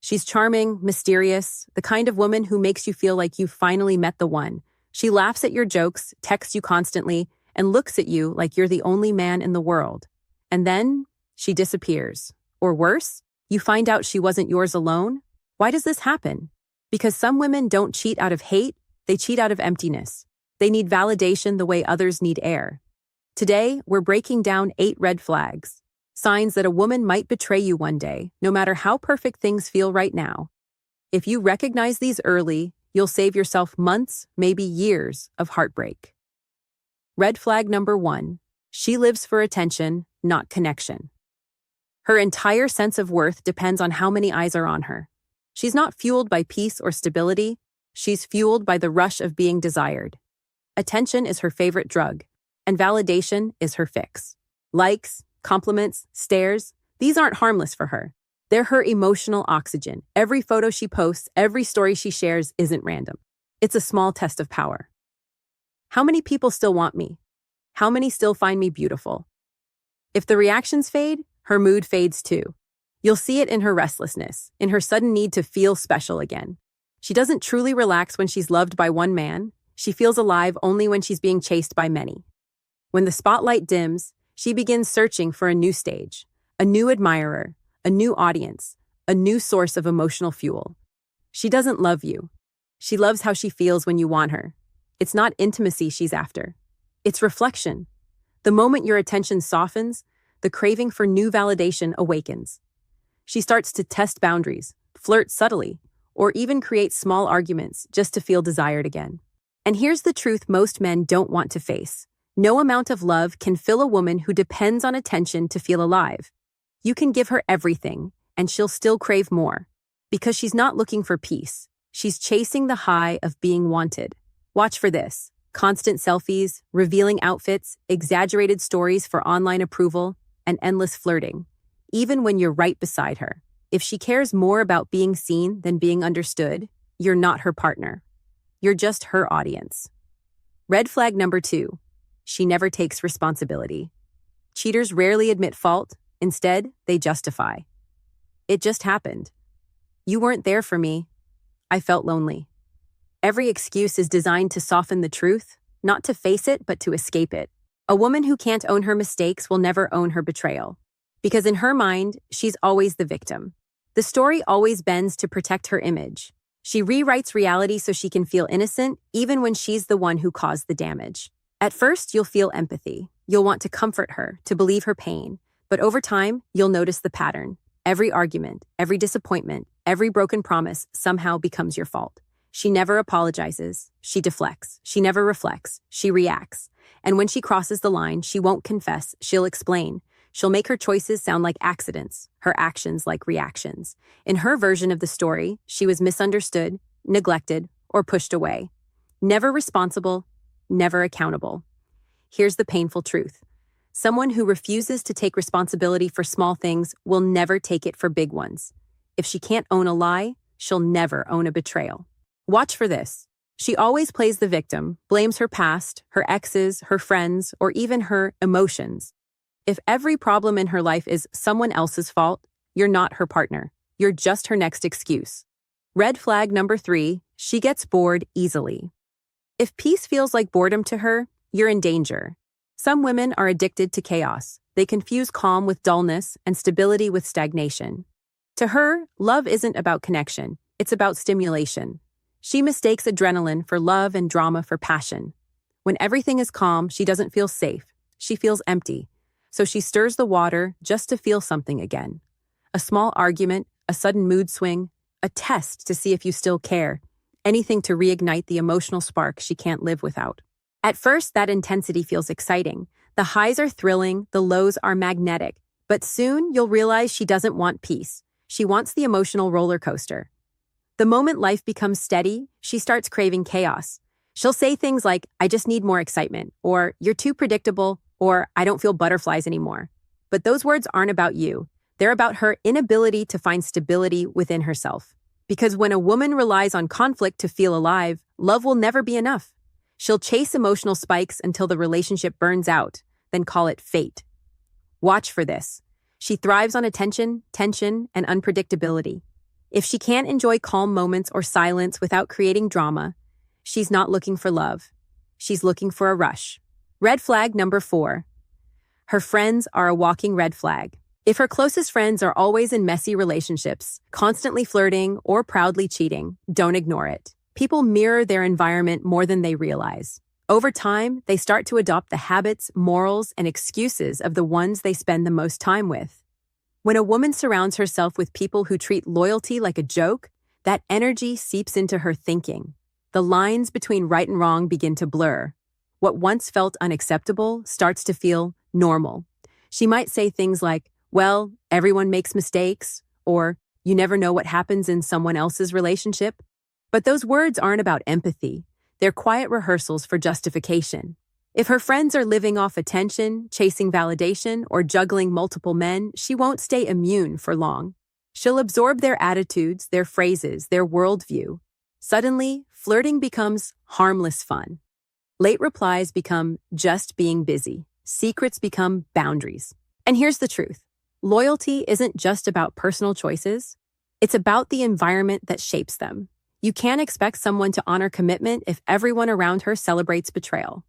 She's charming, mysterious, the kind of woman who makes you feel like you've finally met the one. She laughs at your jokes, texts you constantly, and looks at you like you're the only man in the world. And then she disappears. Or worse, you find out she wasn't yours alone. Why does this happen? Because some women don't cheat out of hate, they cheat out of emptiness. They need validation the way others need air. Today, we're breaking down 8 red flags, signs that a woman might betray you one day, no matter how perfect things feel right now. If you recognize these early, you'll save yourself months, maybe years, of heartbreak. Red flag number 1. She lives for attention, not connection. Her entire sense of worth depends on how many eyes are on her. She's not fueled by peace or stability. She's fueled by the rush of being desired. Attention is her favorite drug, and validation is her fix. Likes, compliments, stares, these aren't harmless for her. They're her emotional oxygen. Every photo she posts, every story she shares isn't random. It's a small test of power. How many people still want me? How many still find me beautiful? If the reactions fade, her mood fades too. You'll see it in her restlessness, in her sudden need to feel special again. She doesn't truly relax when she's loved by one man. She feels alive only when she's being chased by many. When the spotlight dims, she begins searching for a new stage, a new admirer, a new audience, a new source of emotional fuel. She doesn't love you. She loves how she feels when you want her. It's not intimacy she's after. It's reflection. The moment your attention softens, the craving for new validation awakens. She starts to test boundaries, flirt subtly, or even create small arguments just to feel desired again. And here's the truth most men don't want to face. No amount of love can fill a woman who depends on attention to feel alive. You can give her everything, and she'll still crave more. Because she's not looking for peace. She's chasing the high of being wanted. Watch for this. Constant selfies, revealing outfits, exaggerated stories for online approval, and endless flirting. Even when you're right beside her. If she cares more about being seen than being understood, you're not her partner. You're just her audience. Red flag number 2. She never takes responsibility. Cheaters rarely admit fault. Instead, they justify. It just happened. You weren't there for me. I felt lonely. Every excuse is designed to soften the truth, not to face it, but to escape it. A woman who can't own her mistakes will never own her betrayal. Because in her mind, she's always the victim. The story always bends to protect her image. She rewrites reality so she can feel innocent, even when she's the one who caused the damage. At first, you'll feel empathy. You'll want to comfort her, to believe her pain. But over time, you'll notice the pattern. Every argument, every disappointment, every broken promise somehow becomes your fault. She never apologizes. She deflects. She never reflects. She reacts. And when she crosses the line, she won't confess. She'll explain. She'll make her choices sound like accidents, her actions like reactions. In her version of the story, she was misunderstood, neglected, or pushed away. Never responsible, never accountable. Here's the painful truth. Someone who refuses to take responsibility for small things will never take it for big ones. If she can't own a lie, she'll never own a betrayal. Watch for this. She always plays the victim, blames her past, her exes, her friends, or even her emotions. If every problem in her life is someone else's fault, you're not her partner. You're just her next excuse. Red flag number 3, she gets bored easily. If peace feels like boredom to her, you're in danger. Some women are addicted to chaos. They confuse calm with dullness and stability with stagnation. To her, love isn't about connection. It's about stimulation. She mistakes adrenaline for love and drama for passion. When everything is calm, she doesn't feel safe. She feels empty. So she stirs the water just to feel something again. A small argument, a sudden mood swing, a test to see if you still care. Anything to reignite the emotional spark she can't live without. At first, that intensity feels exciting. The highs are thrilling, the lows are magnetic. But soon, you'll realize she doesn't want peace. She wants the emotional roller coaster. The moment life becomes steady, she starts craving chaos. She'll say things like, I just need more excitement, or you're too predictable, or I don't feel butterflies anymore. But those words aren't about you. They're about her inability to find stability within herself. Because when a woman relies on conflict to feel alive, love will never be enough. She'll chase emotional spikes until the relationship burns out, then call it fate. Watch for this. She thrives on attention, tension, and unpredictability. If she can't enjoy calm moments or silence without creating drama, she's not looking for love. She's looking for a rush. Red flag number 4. Her friends are a walking red flag. If her closest friends are always in messy relationships, constantly flirting or proudly cheating, don't ignore it. People mirror their environment more than they realize. Over time, they start to adopt the habits, morals, and excuses of the ones they spend the most time with. When a woman surrounds herself with people who treat loyalty like a joke, that energy seeps into her thinking. The lines between right and wrong begin to blur. What once felt unacceptable starts to feel normal. She might say things like, "Well, everyone makes mistakes," or "You never know what happens in someone else's relationship." But those words aren't about empathy. They're quiet rehearsals for justification. If her friends are living off attention, chasing validation, or juggling multiple men, she won't stay immune for long. She'll absorb their attitudes, their phrases, their worldview. Suddenly, flirting becomes harmless fun. Late replies become just being busy. Secrets become boundaries. And here's the truth. Loyalty isn't just about personal choices. It's about the environment that shapes them. You can't expect someone to honor commitment if everyone around her celebrates betrayal.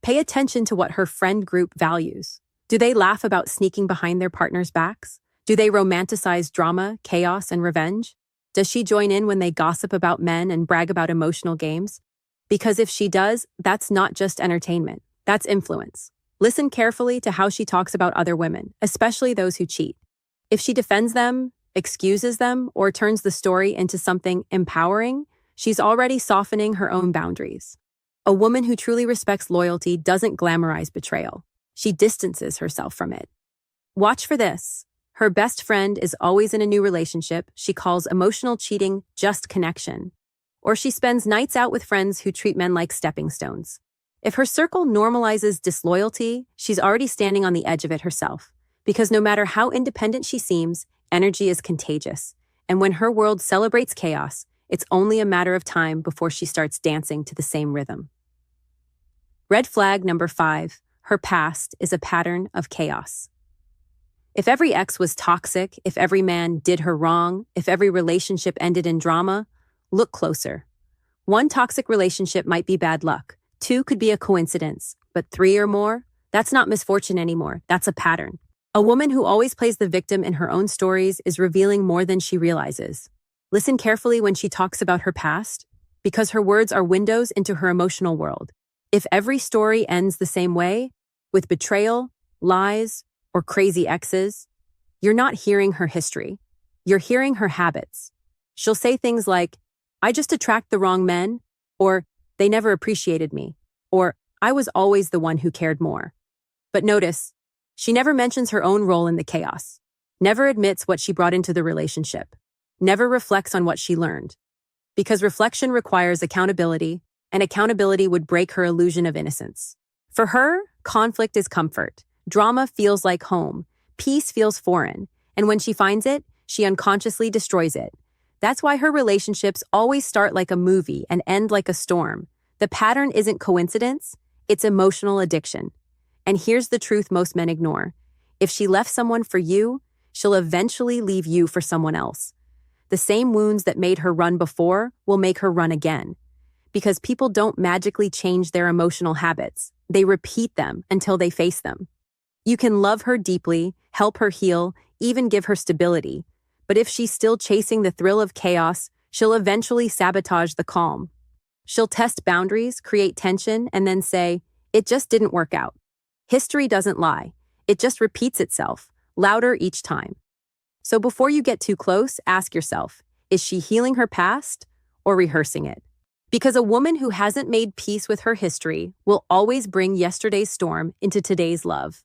Pay attention to what her friend group values. Do they laugh about sneaking behind their partner's backs? Do they romanticize drama, chaos, and revenge? Does she join in when they gossip about men and brag about emotional games? Because if she does, that's not just entertainment. That's influence. Listen carefully to how she talks about other women, especially those who cheat. If she defends them, excuses them, or turns the story into something empowering, she's already softening her own boundaries. A woman who truly respects loyalty doesn't glamorize betrayal. She distances herself from it. Watch for this. Her best friend is always in a new relationship. She calls emotional cheating just connection. Or she spends nights out with friends who treat men like stepping stones. If her circle normalizes disloyalty, she's already standing on the edge of it herself. Because no matter how independent she seems, energy is contagious. And when her world celebrates chaos, it's only a matter of time before she starts dancing to the same rhythm. Red flag number 5. Her past is a pattern of chaos. If every ex was toxic, if every man did her wrong, if every relationship ended in drama, look closer. One toxic relationship might be bad luck. 2 could be a coincidence, but 3 or more? That's not misfortune anymore. That's a pattern. A woman who always plays the victim in her own stories is revealing more than she realizes. Listen carefully when she talks about her past, because her words are windows into her emotional world. If every story ends the same way, with betrayal, lies, or crazy exes, you're not hearing her history. You're hearing her habits. She'll say things like, "I just attract the wrong men," or "They never appreciated me," or "I was always the one who cared more." But notice, she never mentions her own role in the chaos, never admits what she brought into the relationship, never reflects on what she learned. Because reflection requires accountability, and accountability would break her illusion of innocence. For her, conflict is comfort. Drama feels like home. Peace feels foreign. And when she finds it, she unconsciously destroys it. That's why her relationships always start like a movie and end like a storm. The pattern isn't coincidence, it's emotional addiction. And here's the truth most men ignore. If she left someone for you, she'll eventually leave you for someone else. The same wounds that made her run before will make her run again. Because people don't magically change their emotional habits. They repeat them until they face them. You can love her deeply, help her heal, even give her stability. But if she's still chasing the thrill of chaos, she'll eventually sabotage the calm. She'll test boundaries, create tension, and then say, "It just didn't work out." History doesn't lie. It just repeats itself, louder each time. So before you get too close, ask yourself, is she healing her past or rehearsing it? Because a woman who hasn't made peace with her history will always bring yesterday's storm into today's love.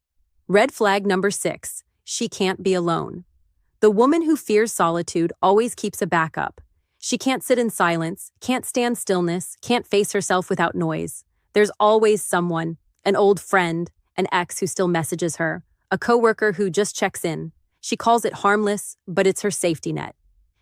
Red flag number 6, she can't be alone. The woman who fears solitude always keeps a backup. She can't sit in silence, can't stand stillness, can't face herself without noise. There's always someone, an old friend, an ex who still messages her, a coworker who just checks in. She calls it harmless, but it's her safety net.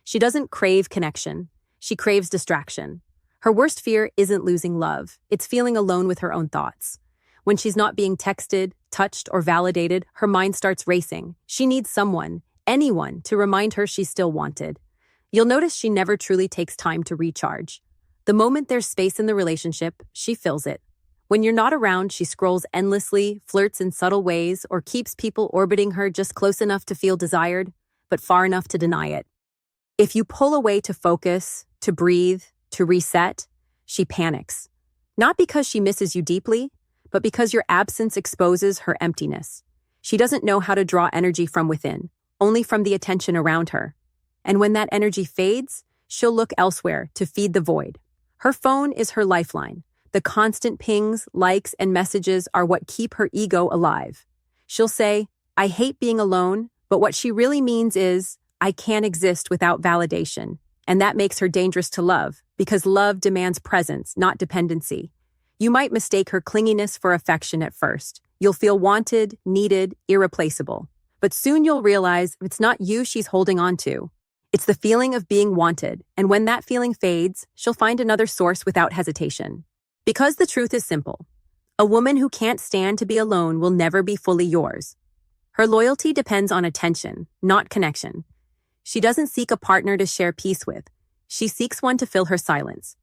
She doesn't crave connection. She craves distraction. Her worst fear isn't losing love. It's feeling alone with her own thoughts. When she's not being texted, touched, or validated, her mind starts racing. She needs someone, anyone, to remind her she's still wanted. You'll notice she never truly takes time to recharge. The moment there's space in the relationship, she fills it. When you're not around, she scrolls endlessly, flirts in subtle ways, or keeps people orbiting her just close enough to feel desired, but far enough to deny it. If you pull away to focus, to breathe, to reset, she panics. Not because she misses you deeply, but because your absence exposes her emptiness. She doesn't know how to draw energy from within, only from the attention around her. And when that energy fades, she'll look elsewhere to feed the void. Her phone is her lifeline. The constant pings, likes, and messages are what keep her ego alive. She'll say, "I hate being alone," but what she really means is, "I can't exist without validation." And that makes her dangerous to love, because love demands presence, not dependency. You might mistake her clinginess for affection at first. You'll feel wanted, needed, irreplaceable. But soon you'll realize it's not you she's holding on to. It's the feeling of being wanted, and when that feeling fades, she'll find another source without hesitation. Because the truth is simple. A woman who can't stand to be alone will never be fully yours. Her loyalty depends on attention, not connection. She doesn't seek a partner to share peace with. She seeks one to fill her silence.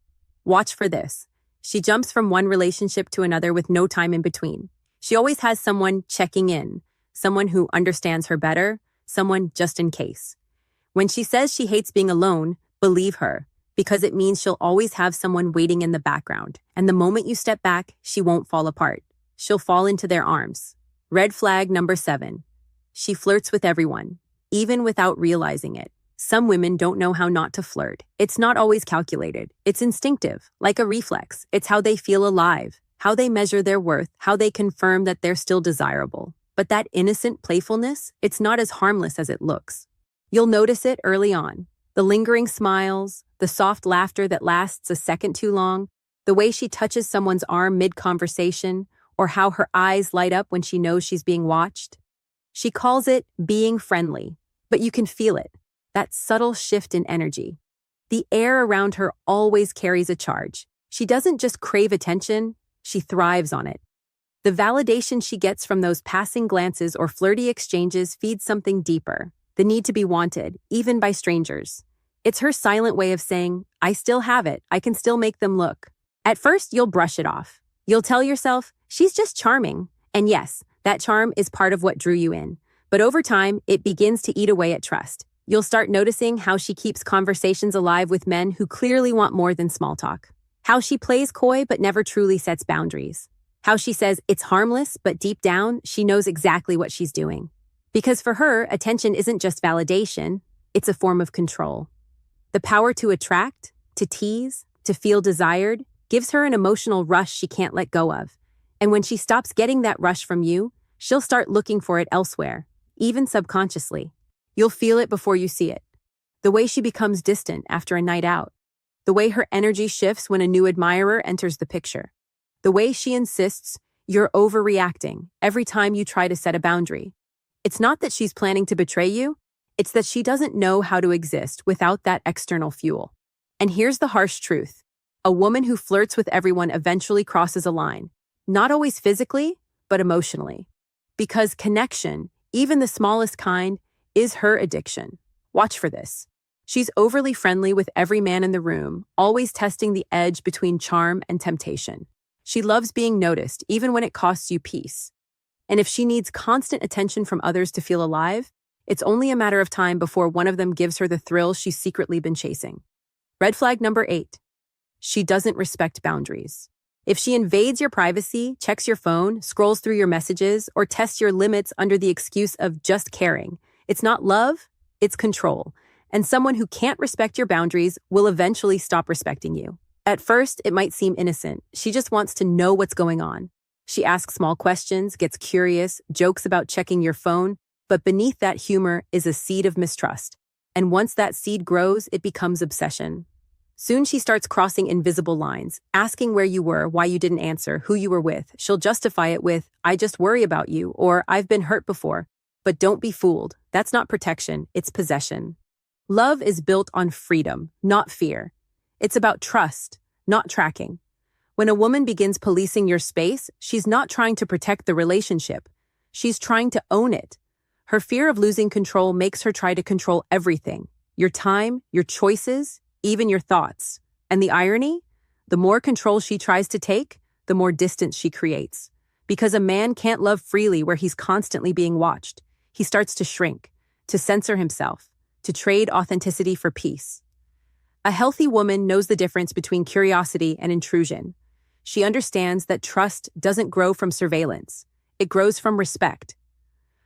Watch for this. She jumps from one relationship to another with no time in between. She always has someone checking in, someone who understands her better, someone just in case. When she says she hates being alone, believe her, because it means she'll always have someone waiting in the background. And the moment you step back, she won't fall apart. She'll fall into their arms. Red flag number 7. She flirts with everyone, even without realizing it. Some women don't know how not to flirt. It's not always calculated. It's instinctive, like a reflex. It's how they feel alive, how they measure their worth, how they confirm that they're still desirable. But that innocent playfulness, it's not as harmless as it looks. You'll notice it early on. The lingering smiles, the soft laughter that lasts a second too long, the way she touches someone's arm mid-conversation, or how her eyes light up when she knows she's being watched. She calls it being friendly, but you can feel it, that subtle shift in energy. The air around her always carries a charge. She doesn't just crave attention, she thrives on it. The validation she gets from those passing glances or flirty exchanges feeds something deeper, the need to be wanted, even by strangers. It's her silent way of saying, "I still have it, I can still make them look." At first, you'll brush it off. You'll tell yourself, she's just charming. And yes, that charm is part of what drew you in. But over time, it begins to eat away at trust. You'll start noticing how she keeps conversations alive with men who clearly want more than small talk. How she plays coy but never truly sets boundaries. How she says it's harmless, but deep down, she knows exactly what she's doing. Because for her, attention isn't just validation, it's a form of control. The power to attract, to tease, to feel desired, gives her an emotional rush she can't let go of. And when she stops getting that rush from you, she'll start looking for it elsewhere, even subconsciously. You'll feel it before you see it. The way she becomes distant after a night out. The way her energy shifts when a new admirer enters the picture. The way she insists you're overreacting every time you try to set a boundary. It's not that she's planning to betray you, it's that she doesn't know how to exist without that external fuel. And here's the harsh truth. A woman who flirts with everyone eventually crosses a line, not always physically, but emotionally. Because connection, even the smallest kind, is her addiction. Watch for this. She's overly friendly with every man in the room, always testing the edge between charm and temptation. She loves being noticed, even when it costs you peace. And if she needs constant attention from others to feel alive, it's only a matter of time before one of them gives her the thrill she's secretly been chasing. Red flag number 8. She doesn't respect boundaries. If she invades your privacy, checks your phone, scrolls through your messages, or tests your limits under the excuse of just caring, it's not love, it's control. And someone who can't respect your boundaries will eventually stop respecting you. At first, it might seem innocent. She just wants to know what's going on. She asks small questions, gets curious, jokes about checking your phone, but beneath that humor is a seed of mistrust. And once that seed grows, it becomes obsession. Soon she starts crossing invisible lines, asking where you were, why you didn't answer, who you were with. She'll justify it with, "I just worry about you," or "I've been hurt before." But don't be fooled. That's not protection, it's possession. Love is built on freedom, not fear. It's about trust, not tracking. When a woman begins policing your space, she's not trying to protect the relationship. She's trying to own it. Her fear of losing control makes her try to control everything. your time, your choices, even your thoughts. And the irony? The more control she tries to take, the more distance she creates. Because a man can't love freely where he's constantly being watched. He starts to shrink, to censor himself, to trade authenticity for peace. A healthy woman knows the difference between curiosity and intrusion. She understands that trust doesn't grow from surveillance. It grows from respect.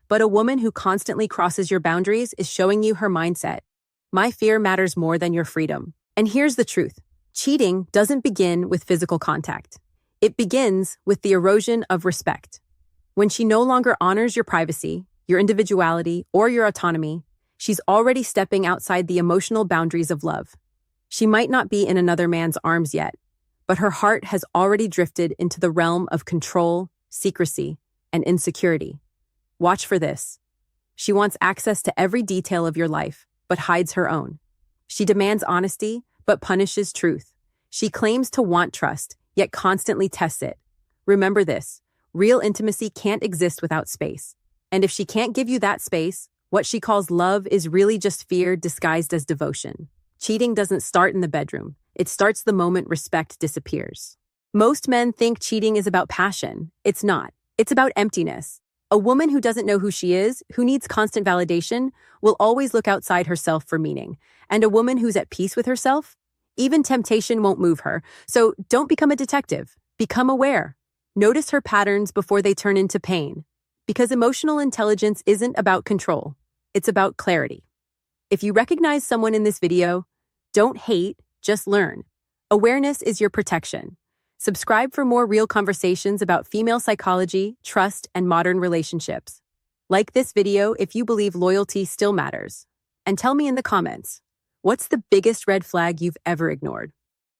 But a woman who constantly crosses your boundaries is showing you her mindset. My fear matters more than your freedom. And here's the truth. Cheating doesn't begin with physical contact. It begins with the erosion of respect. When she no longer honors your privacy, your individuality, or your autonomy, she's already stepping outside the emotional boundaries of love. She might not be in another man's arms yet, but her heart has already drifted into the realm of control, secrecy, and insecurity. Watch for this. She wants access to every detail of your life, but hides her own. She demands honesty, but punishes truth. She claims to want trust, yet constantly tests it. Remember this, real intimacy can't exist without space. And if she can't give you that space, what she calls love is really just fear disguised as devotion. Cheating doesn't start in the bedroom. It starts the moment respect disappears. Most men think cheating is about passion. It's not. It's about emptiness. A woman who doesn't know who she is, who needs constant validation, will always look outside herself for meaning. And a woman who's at peace with herself, even temptation won't move her. So don't become a detective. Become aware. Notice her patterns before they turn into pain. Because emotional intelligence isn't about control. It's about clarity. If you recognize someone in this video, don't hate, just learn. Awareness is your protection. Subscribe for more real conversations about female psychology, trust, and modern relationships. Like this video if you believe loyalty still matters. And tell me in the comments, what's the biggest red flag you've ever ignored?